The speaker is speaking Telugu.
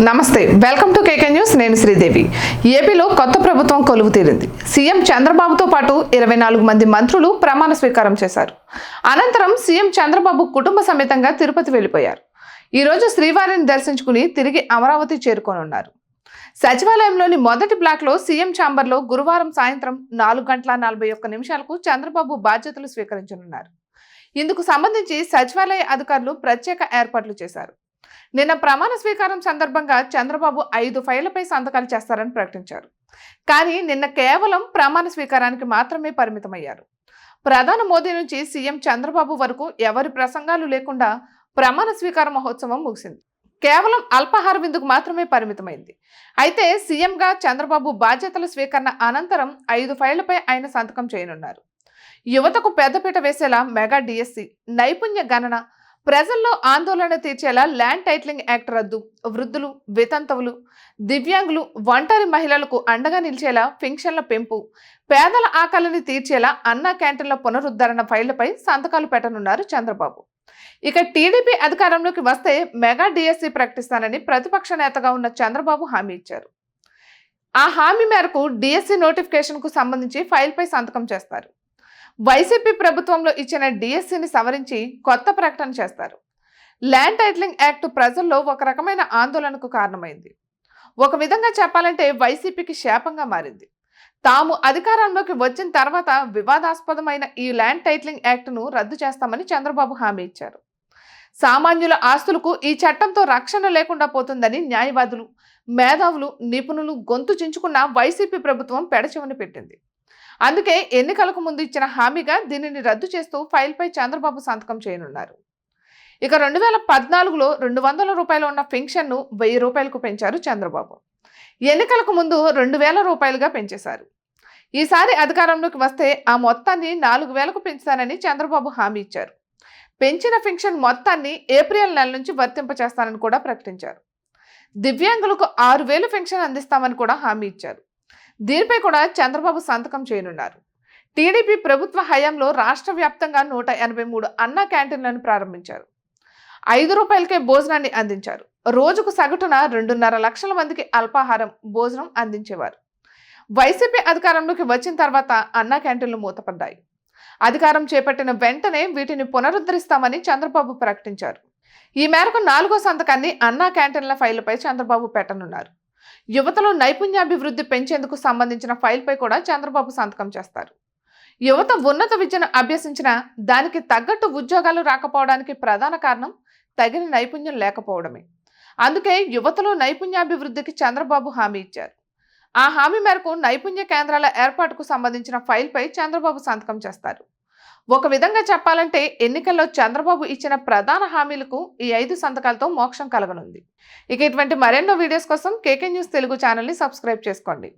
నమస్తే, వెల్కమ్ టు కేకే న్యూస్. నేను శ్రీదేవి. ఏపీలో కొత్త ప్రభుత్వం కొలువు తీరింది. సీఎం చంద్రబాబుతో పాటు 24 మంది మంత్రులు ప్రమాణ స్వీకారం చేశారు. అనంతరం సీఎం చంద్రబాబు కుటుంబ సమేతంగా తిరుపతి వెళ్లిపోయారు. ఈ రోజు శ్రీవారిని దర్శించుకుని తిరిగి అమరావతి చేరుకోనున్నారు. సచివాలయంలోని మొదటి బ్లాక్లో సీఎం ఛాంబర్లో గురువారం సాయంత్రం 4:41 చంద్రబాబు బాధ్యతలు స్వీకరించనున్నారు. ఇందుకు సంబంధించి సచివాలయ అధికారులు ప్రత్యేక ఏర్పాట్లు చేశారు. నిన్న ప్రమాణ స్వీకారం సందర్భంగా చంద్రబాబు 5 ఫైళ్లపై సంతకాలు చేస్తారని ప్రకటించారు. కానీ నిన్న కేవలం ప్రమాణ స్వీకారానికి మాత్రమే పరిమితమయ్యారు. ప్రధాని మోదీ నుంచి సీఎం చంద్రబాబు వరకు ఎవరి ప్రసంగాలు లేకుండా ప్రమాణ స్వీకార మహోత్సవం ముగిసింది. కేవలం అల్పాహార విందుకు మాత్రమే పరిమితమైంది. అయితే సీఎంగా చంద్రబాబు బాధ్యతల స్వీకరణ అనంతరం 5 ఫైళ్లపై ఆయన సంతకం చేయనున్నారు. యువతకు పెద్దపీట వేసేలా మెగా డిఎస్సి, నైపుణ్య గణన, ప్రజల్లో ఆందోళన తీర్చేలా ల్యాండ్ టైటిలింగ్ యాక్ట్ రద్దు, వృద్ధులు, వితంతువులు, దివ్యాంగులు, ఒంటరి మహిళలకు అండగా నిలిచేలా పెన్షన్ల పెంపు, పేదల ఆకలిని తీర్చేలా అన్నా క్యాంటీన్ల పునరుద్ధరణ ఫైళ్లపై సంతకాలు పెట్టనున్నారు చంద్రబాబు. ఇక టీడీపీ అధికారంలోకి వస్తే మెగా డిఎస్సి ప్రకటిస్తానని ప్రతిపక్ష నేతగా ఉన్న చంద్రబాబు హామీ ఇచ్చారు. ఆ హామీ మేరకు డిఎస్సి నోటిఫికేషన్ కు సంబంధించి ఫైల్పై సంతకం చేస్తారు. వైసీపీ ప్రభుత్వంలో ఇచ్చిన డిఎస్సిని సవరించి కొత్త ప్రకటన చేస్తారు. ల్యాండ్ టైటిలింగ్ యాక్ట్ ప్రజల్లో ఒక రకమైన ఆందోళనకు కారణమైంది. ఒక విధంగా చెప్పాలంటే వైసీపీకి శాపంగా మారింది. తాము అధికారంలోకి వచ్చిన తర్వాత వివాదాస్పదమైన ఈ ల్యాండ్ టైటిలింగ్ యాక్ట్ను రద్దు చేస్తామని చంద్రబాబు హామీ ఇచ్చారు. సామాన్యుల ఆస్తులకు ఈ చట్టంతో రక్షణ లేకుండా పోతుందని న్యాయవాదులు, మేధావులు, నిపుణులు గొంతు చించుకున్న వైసీపీ ప్రభుత్వం పెడచెవిన పెట్టింది. అందుకే ఎన్నికలకు ముందు ఇచ్చిన హామీగా దీనిని రద్దు చేస్తూ ఫైల్పై చంద్రబాబు సంతకం చేయనున్నారు. ఇక 2014లో 200 రూపాయలు ఉన్న పెన్షన్ను 1000 రూపాయలకు పెంచారు చంద్రబాబు. ఎన్నికలకు ముందు 2000 రూపాయలుగా పెంచేశారు. ఈసారి అధికారంలోకి వస్తే ఆ మొత్తాన్ని 4000కు పెంచుతానని చంద్రబాబు హామీ ఇచ్చారు. పెంచిన పెన్షన్ మొత్తాన్ని ఏప్రిల్ నెల నుంచి వర్తింపచేస్తానని కూడా ప్రకటించారు. దివ్యాంగులకు 6000 పెన్షన్ అందిస్తామని కూడా హామీ ఇచ్చారు. దీనిపై కూడా చంద్రబాబు సంతకం చేయనున్నారు. టీడీపీ ప్రభుత్వ హయాంలో రాష్ట్ర వ్యాప్తంగా 183 అన్నా క్యాంటీన్లను ప్రారంభించారు. 5 రూపాయలకే భోజనాన్ని అందించారు. రోజుకు సగటున 2.5 లక్షల మందికి అల్పాహారం, భోజనం అందించేవారు. వైసీపీ అధికారంలోకి వచ్చిన తర్వాత అన్నా క్యాంటీన్లు మూతపడ్డాయి. అధికారం చేపట్టిన వెంటనే వీటిని పునరుద్ధరిస్తామని చంద్రబాబు ప్రకటించారు. ఈ మేరకు 4వ సంతకాన్ని అన్నా క్యాంటీన్ల ఫైలుపై చంద్రబాబు పెట్టనున్నారు. యువతలో నైపుణ్యాభివృద్ధి పెంచేందుకు సంబంధించిన ఫైల్పై కూడా చంద్రబాబు సంతకం చేస్తారు. యువత ఉన్నత విద్యను అభ్యసించిన దానికి తగ్గట్టు ఉద్యోగాలు రాకపోవడానికి ప్రధాన కారణం తగిన నైపుణ్యం లేకపోవడమే. అందుకే యువతలో నైపుణ్యాభివృద్ధికి చంద్రబాబు హామీ ఇచ్చారు. ఆ హామీ మేరకు నైపుణ్య కేంద్రాల ఏర్పాటుకు సంబంధించిన ఫైల్పై చంద్రబాబు సంతకం చేస్తారు. ఒక విధంగా చెప్పాలంటే ఎన్నికల్లో చంద్రబాబు ఇచ్చిన ప్రధాన హామీలకు ఈ 5 సంతకాలతో మోక్షం కలగనుంది. ఇక ఇటువంటి మరెన్నో వీడియోస్ కోసం కేకే న్యూస్ తెలుగు ఛానల్ని సబ్స్క్రైబ్ చేసుకోండి.